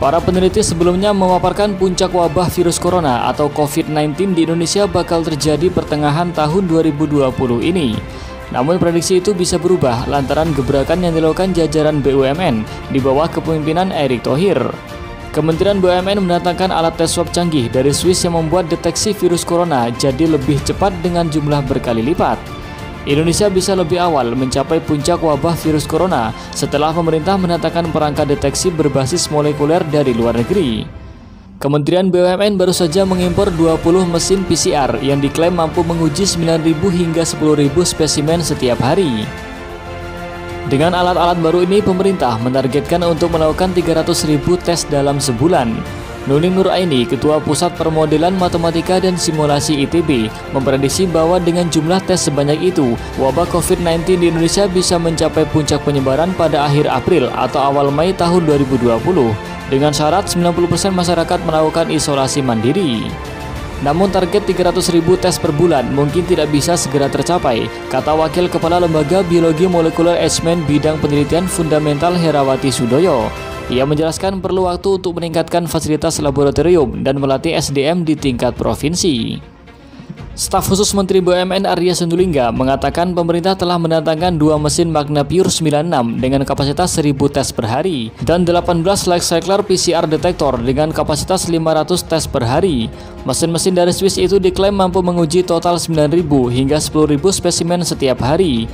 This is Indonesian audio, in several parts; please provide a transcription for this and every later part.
Para peneliti sebelumnya memaparkan puncak wabah virus corona atau COVID-19 di Indonesia bakal terjadi pertengahan tahun 2020 ini. Namun prediksi itu bisa berubah lantaran gebrakan yang dilakukan jajaran BUMN di bawah kepemimpinan Erick Thohir. Kementerian BUMN mendatangkan alat tes swab canggih dari Swiss yang membuat deteksi virus corona jadi lebih cepat dengan jumlah berkali lipat. Indonesia bisa lebih awal mencapai puncak wabah virus corona setelah pemerintah mendatangkan perangkat deteksi berbasis molekuler dari luar negeri. Kementerian BUMN baru saja mengimpor 20 mesin PCR yang diklaim mampu menguji 9.000 hingga 10.000 spesimen setiap hari. Dengan alat-alat baru ini, pemerintah menargetkan untuk melakukan 300.000 tes dalam sebulan. Nuning Nuraini, Ketua Pusat Permodelan Matematika dan Simulasi ITB, memprediksi bahwa dengan jumlah tes sebanyak itu, wabah COVID-19 di Indonesia bisa mencapai puncak penyebaran pada akhir April atau awal Mei tahun 2020, dengan syarat 90% masyarakat melakukan isolasi mandiri. Namun target 300.000 tes per bulan mungkin tidak bisa segera tercapai, kata Wakil Kepala Lembaga Biologi Molekuler Eijkman Bidang Penelitian Fundamental Herawati Sudoyo. Ia menjelaskan perlu waktu untuk meningkatkan fasilitas laboratorium dan melatih SDM di tingkat provinsi. Staf khusus Menteri BUMN Arya Sinulinga mengatakan pemerintah telah mendatangkan 2 mesin Magna Pure 96 dengan kapasitas 1.000 tes per hari dan 18 light cycler PCR detektor dengan kapasitas 500 tes per hari. Mesin-mesin dari Swiss itu diklaim mampu menguji total 9.000 hingga 10.000 spesimen setiap hari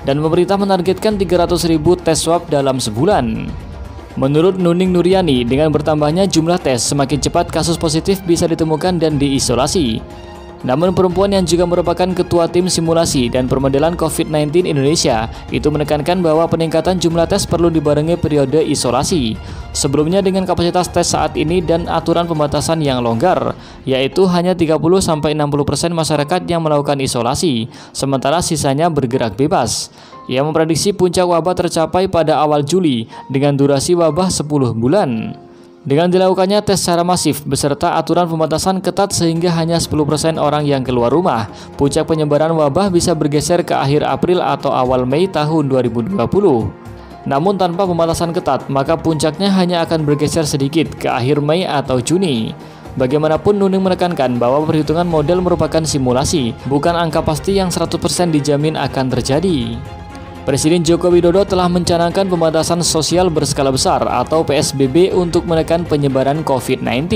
dan pemerintah menargetkan 300.000 tes swab dalam sebulan. Menurut Nuning Nuriani, dengan bertambahnya jumlah tes, semakin cepat kasus positif bisa ditemukan dan diisolasi. Namun perempuan yang juga merupakan ketua tim simulasi dan permodelan COVID-19 Indonesia itu menekankan bahwa peningkatan jumlah tes perlu dibarengi periode isolasi. Sebelumnya dengan kapasitas tes saat ini dan aturan pembatasan yang longgar, yaitu hanya 30-60% masyarakat yang melakukan isolasi, sementara sisanya bergerak bebas. Ia memprediksi puncak wabah tercapai pada awal Juli dengan durasi wabah 10 bulan. Dengan dilakukannya tes secara masif beserta aturan pembatasan ketat sehingga hanya 10% orang yang keluar rumah, puncak penyebaran wabah bisa bergeser ke akhir April atau awal Mei tahun 2020. Namun tanpa pembatasan ketat, maka puncaknya hanya akan bergeser sedikit ke akhir Mei atau Juni. Bagaimanapun Nuning menekankan bahwa perhitungan model merupakan simulasi, bukan angka pasti yang 100% dijamin akan terjadi. Presiden Joko Widodo telah mencanangkan pembatasan sosial berskala besar atau PSBB untuk menekan penyebaran COVID-19.